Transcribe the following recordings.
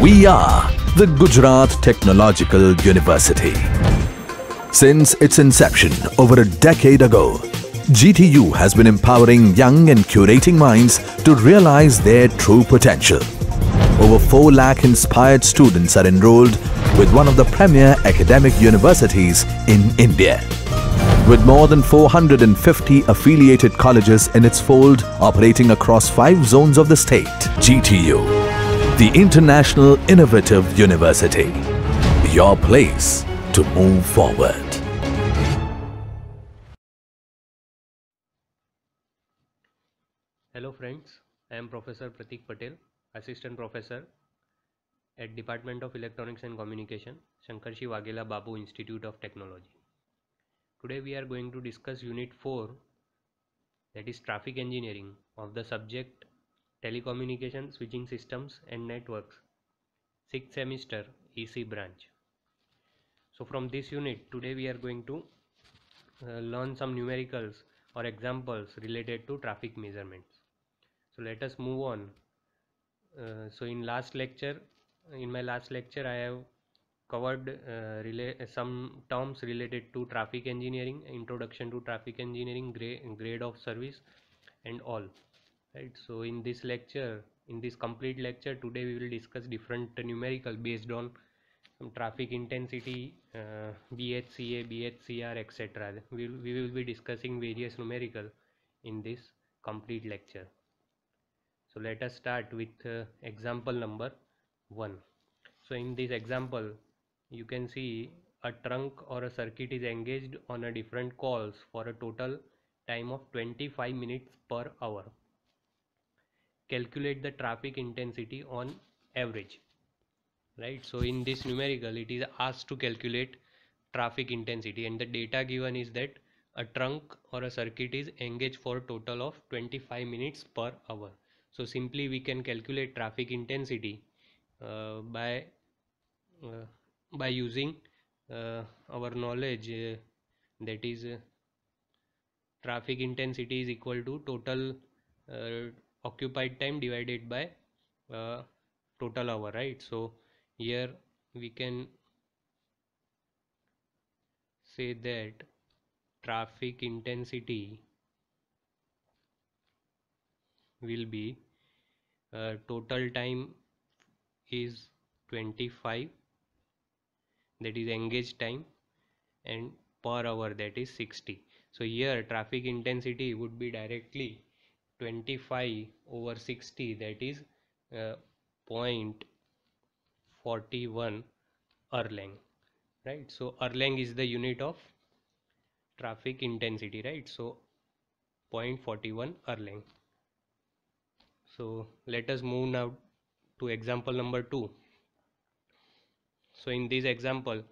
We are the Gujarat Technological University. Since its inception over a decade ago, GTU has been empowering young and curating minds to realize their true potential. Over 4 lakh inspired students are enrolled with one of the premier academic universities in India. With more than 450 affiliated colleges in its fold operating across 5 zones of the state, GTU, the International Innovative University, your place to move forward. Hello friends, I am Professor Pratik Patel, Assistant Professor at Department of Electronics and Communication, Shankarshi Waghela Babu Institute of Technology. Today we are going to discuss Unit 4, that is Traffic Engineering, of the subject Telecommunication, Switching Systems and Networks, 6th semester EC branch. So from this unit, today we are going to learn some numericals or examples related to traffic measurements. So let us move on. So in my last lecture I have covered some terms related to traffic engineering, introduction to traffic engineering, grade of service and all, right? So in this complete lecture today we will discuss different numerical based on traffic intensity, BHCA, BHCR, etc. We will be discussing various numerical in this complete lecture. So let us start with example number 1. So in this example you can see a trunk or a circuit is engaged on a different calls for a total time of 25 minutes per hour. Calculate the traffic intensity on average, right? So in this numerical it is asked to calculate traffic intensity and the data given is that a trunk or a circuit is engaged for a total of 25 minutes per hour. So simply we can calculate traffic intensity by using our knowledge, that is traffic intensity is equal to total occupied time divided by total hour, right? So here we can say that traffic intensity will be total time is 25, that is engaged time, and per hour, that is 60. So here traffic intensity would be directly 25 over 60, that is 0.41 Erlang, right? So Erlang is the unit of traffic intensity, right? So 0.41 Erlang. So let us move now to example number 2. So in this example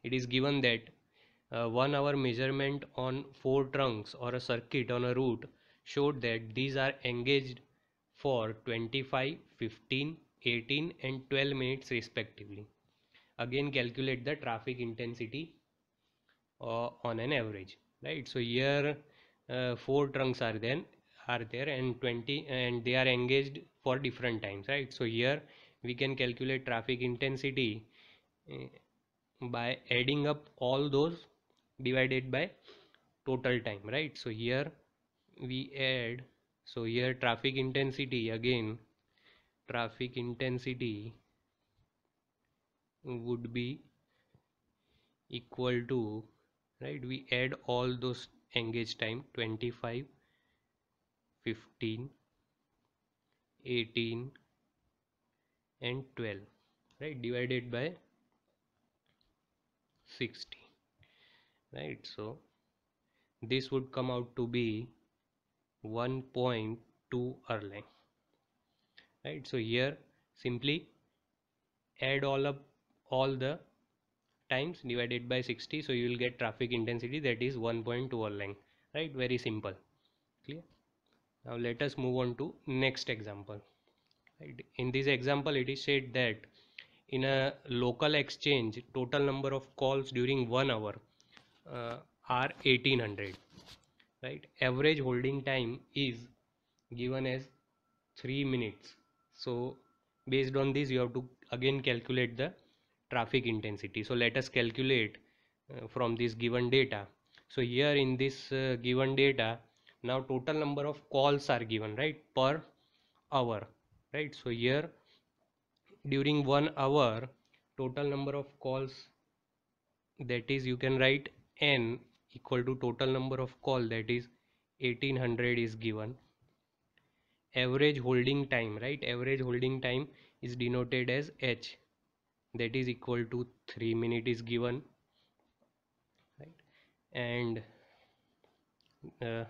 it is given that 1 hour measurement on 4 trunks or a circuit on a route showed that these are engaged for 25, 15, 18 and 12 minutes respectively. Again calculate the traffic intensity on an average, right? So here 4 trunks are there and 20, and they are engaged for different times, right? So here we can calculate traffic intensity by adding up all those divided by total time, right? So here we add, so here traffic intensity, again traffic intensity would be equal to, right, we add all those engaged time 25, 15, 18 and 12, right, divided by 60, right? So this would come out to be 1.2 Erlang, right? So here simply add all the times divided by 60, so you will get traffic intensity, that is 1.2 Erlang, right? Very simple, clear? Now let us move on to next example, right? In this example it is said that in a local exchange total number of calls during 1 hour are 1800, right? Average holding time is given as 3 minutes. So Based on this, you have to again calculate the traffic intensity. So let us calculate from this given data. So here in this given data, now total number of calls are given, right, per hour, right? So here during 1 hour, total number of calls, that is, you can write n equal to total number of call, that is 1800 is given. Average holding time, right, average holding time is denoted as h, that is equal to 3 minutes is given, right? And uh,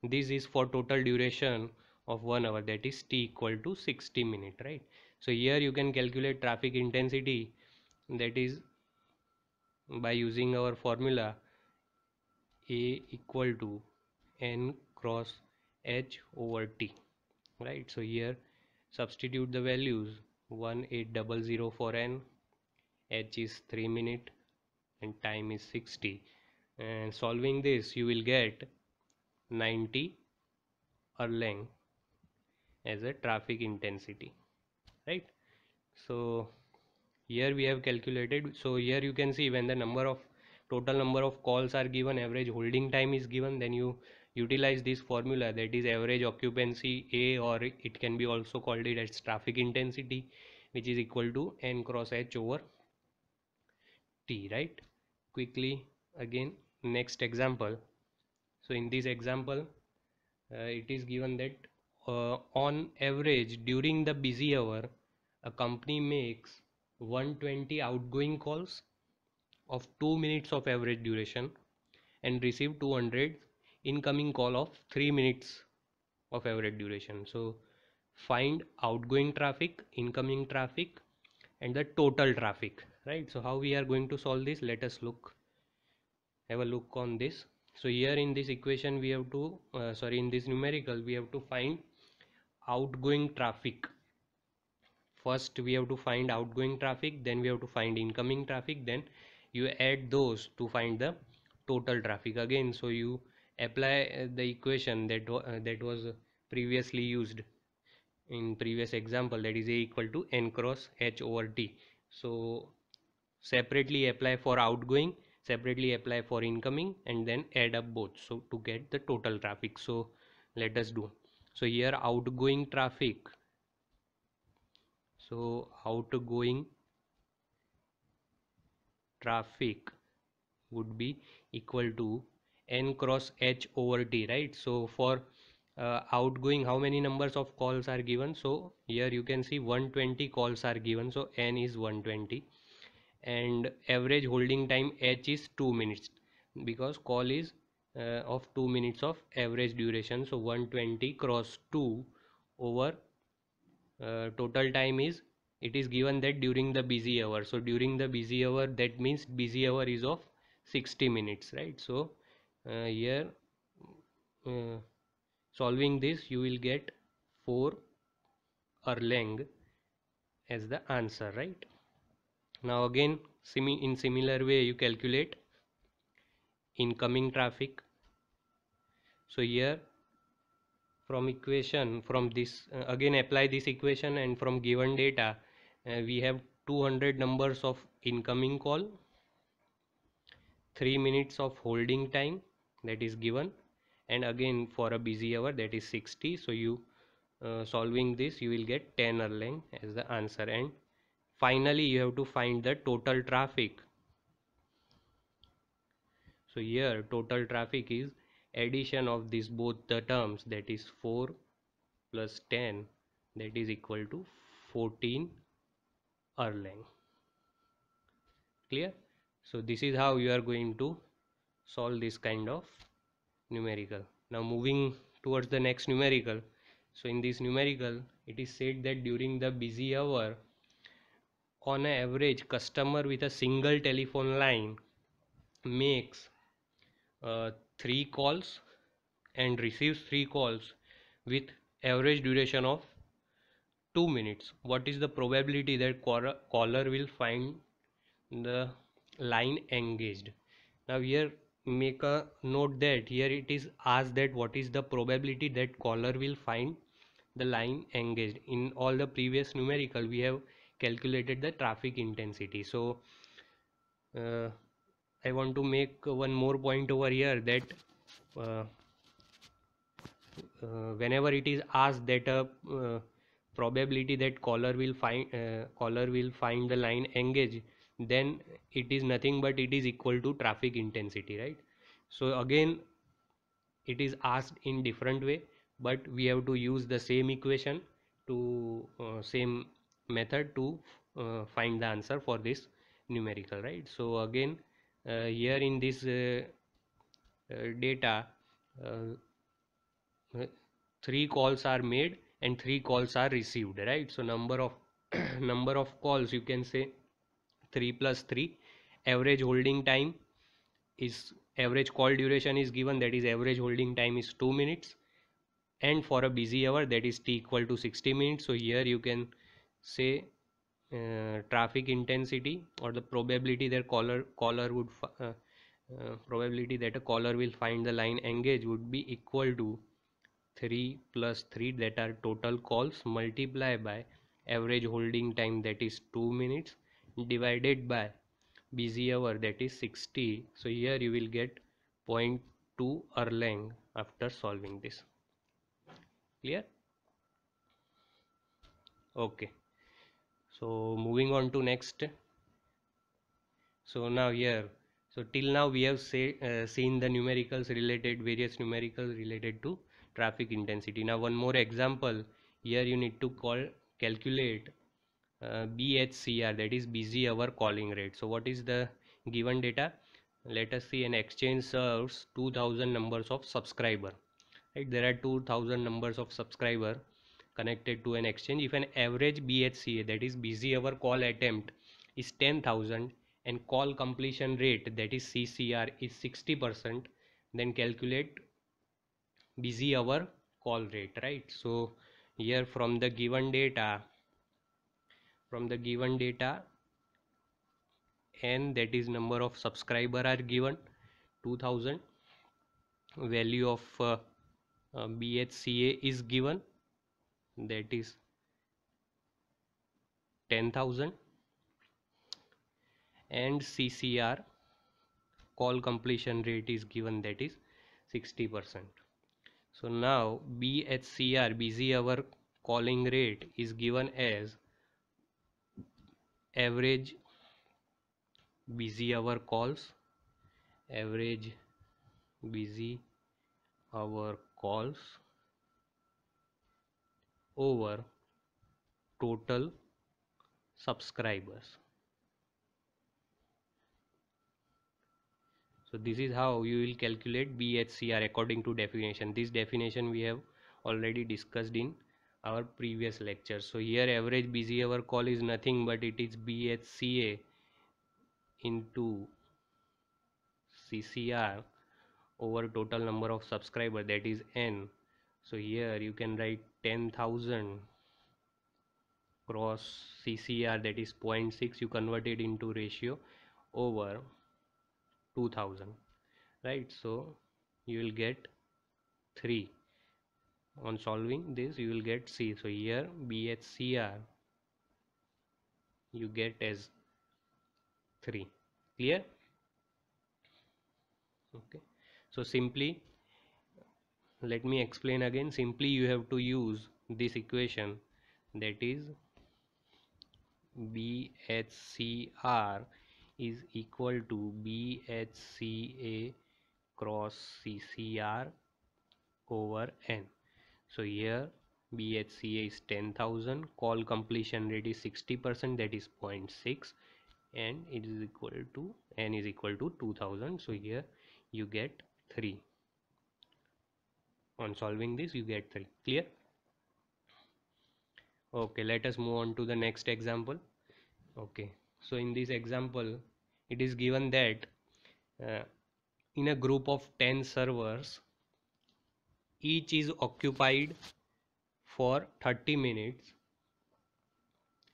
this is for total duration of 1 hour, that is t equal to 60 minutes, right? So here you can calculate traffic intensity, that is by using our formula a equal to n cross h over t, right? So here substitute the values, 1800 for n, h is 3 minute and time is 60, and solving this you will get 90 Erlang as a traffic intensity, right? So here we have calculated. So here you can see when the total number of calls are given, average holding time is given, then you utilize this formula, that is average occupancy A, or it can be also called it as traffic intensity, which is equal to n cross h over t, right? Quickly again, next example. So in this example, it is given that on average during the busy hour, a company makes 120 outgoing calls of 2 minutes of average duration and receive 200 incoming call of 3 minutes of average duration. So find outgoing traffic, incoming traffic, and the total traffic, right? So how we are going to solve this, let us have a look on this. So here in this equation we have to in this numerical we have to find outgoing traffic. First we have to find outgoing traffic, then we have to find incoming traffic, then you add those to find the total traffic again. So you apply the equation that was previously used in previous example, that is a equal to n cross h over t. So separately apply for outgoing, separately apply for incoming, and then add up both, so to get the total traffic. So let us do. So here outgoing traffic, so outgoing traffic would be equal to n cross h over t, right? So for outgoing, how many numbers of calls are given? So here you can see 120 calls are given, so n is 120, and average holding time h is 2 minutes, because call is of 2 minutes of average duration. So 120 cross 2 over total time is, it is given that during the busy hour, so during the busy hour, that means busy hour is of 60 minutes, right? So here uh, solving this you will get 4 Erlang as the answer, right? Now again in similar way you calculate incoming traffic. So here from equation, from this again apply this equation, and from given data we have 200 numbers of incoming call, 3 minutes of holding time that is given, and again for a busy hour, that is 60. So you solving this you will get 10 Erlang as the answer, and finally you have to find the total traffic. So here total traffic is addition of these both the terms, that is 4 plus 10, that is equal to 14 Erlang. Clear? So this is how you are going to solve this kind of numerical. Now moving towards the next numerical. So in this numerical it is said that during the busy hour, on average customer with a single telephone line makes 3 calls and receives 3 calls with average duration of 2 minutes. What is the probability that caller will find the line engaged? Now here make a note that here it is asked that what is the probability that caller will find the line engaged. In all the previous numerical we have calculated the traffic intensity. So I want to make one more point over here, that uh, whenever it is asked that a probability that caller will find the line engaged, then it is nothing but it is equal to traffic intensity, right? So again it is asked in different way, but we have to use the same equation to same method to find the answer for this numerical, right? So again here in this data, uh, uh, 3 calls are made and 3 calls are received, right? So number of number of calls, you can say 3 plus 3. Average holding time is, average call duration is given, that is average holding time is 2 minutes, and for a busy hour, that is t equal to 60 minutes. So here you can say traffic intensity, or the probability that caller would probability that a caller will find the line engaged would be equal to 3 plus 3, that are total calls, multiply by average holding time, that is 2 minutes, divided by busy hour, that is 60. So here you will get 0.2 Erlang after solving this. Clear? Okay, so moving on to next. So now here, so till now we have seen the numericals related, various numericals related to traffic intensity. Now one more example. Here you need to calculate BHCR, that is busy hour calling rate. So what is the given data? Let us see. An exchange serves 2000 numbers of subscriber, right? There are 2000 numbers of subscriber connected to an exchange. If an average BHCA, that is busy hour call attempt, is 10,000 and call completion rate, that is CCR, is 60%, then calculate busy hour call rate, right? So here from the given data, n, that is number of subscriber are given 2000, value of BHCA is given, that is 10,000, and CCR, call completion rate, is given, that is 60%. So now BHCR, busy hour calling rate, is given as average busy hour calls, average busy hour calls over total subscribers. So this is how you will calculate BHCR according to definition. This definition we have already discussed in our previous lecture. So here average busy hour call is nothing but it is BHCA into CCR over total number of subscriber, that is n. So here you can write 10,000 cross CCR, that is 0.6, you convert it into ratio, over 2000, right? So you will get 3. On solving this you will get C. So here BHCR you get as 3. Clear? Okay, so simply let me explain again. Simply you have to use this equation, that is BHCR is equal to BHCA cross CCR over n. So here BHCA is 10,000, call completion rate is 60%, that is 0.6, and it is equal to n is equal to 2000. So here you get 3. On solving this you get 3. Clear? Okay, let us move on to the next example. Okay, so in this example it is given that in a group of 10 servers, each is occupied for 30 minutes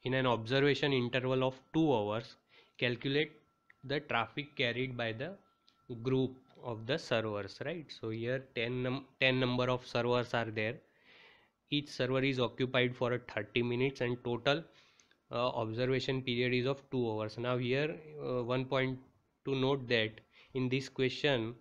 in an observation interval of 2 hours. Calculate the traffic carried by the group of the servers, right? So here 10 number of servers are there. each server is occupied for 30 minutes and total observation period is of 2 hours. Now here one point to note that in this question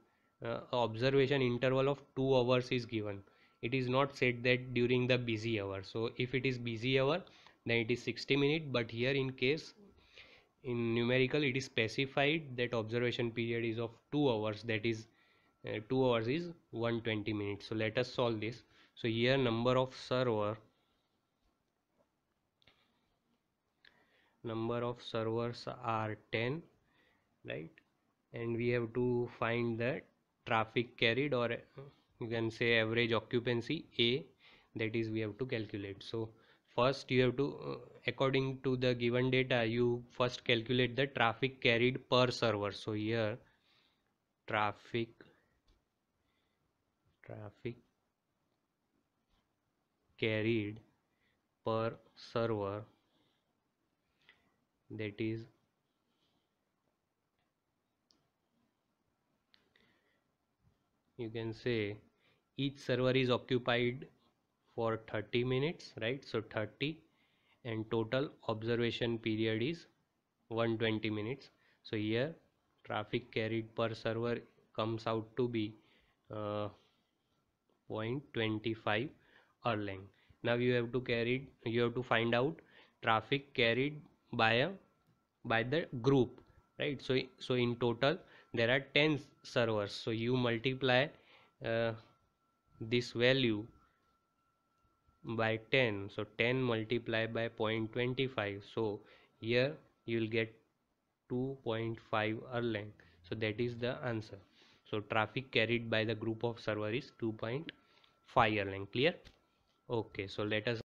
observation interval of 2 hours is given. It is not said that during the busy hour. So if it is busy hour then it is 60 minutes, but here in case in numerical it is specified that observation period is of 2 hours, that is 2 hours is 120 minutes. So let us solve this. So here number of servers are 10, right? And we have to find the traffic carried, or you can say average occupancy A, that is we have to calculate. So first you have to according to the given data you first calculate the traffic carried per server. So here traffic carried per server, that is you can say each server is occupied for 30 minutes, right? So 30, and total observation period is 120 minutes. So here traffic carried per server comes out to be 0.25 Erlang. Now you have to find out traffic carried by the group, right? So in total there are 10 servers, so you multiply uh, this value by 10, so 10 multiplied by 0.25, so here you will get 2.5 Erlang. So that is the answer. So traffic carried by the group of server is 2.5 Erlang. Clear? Okay, so let us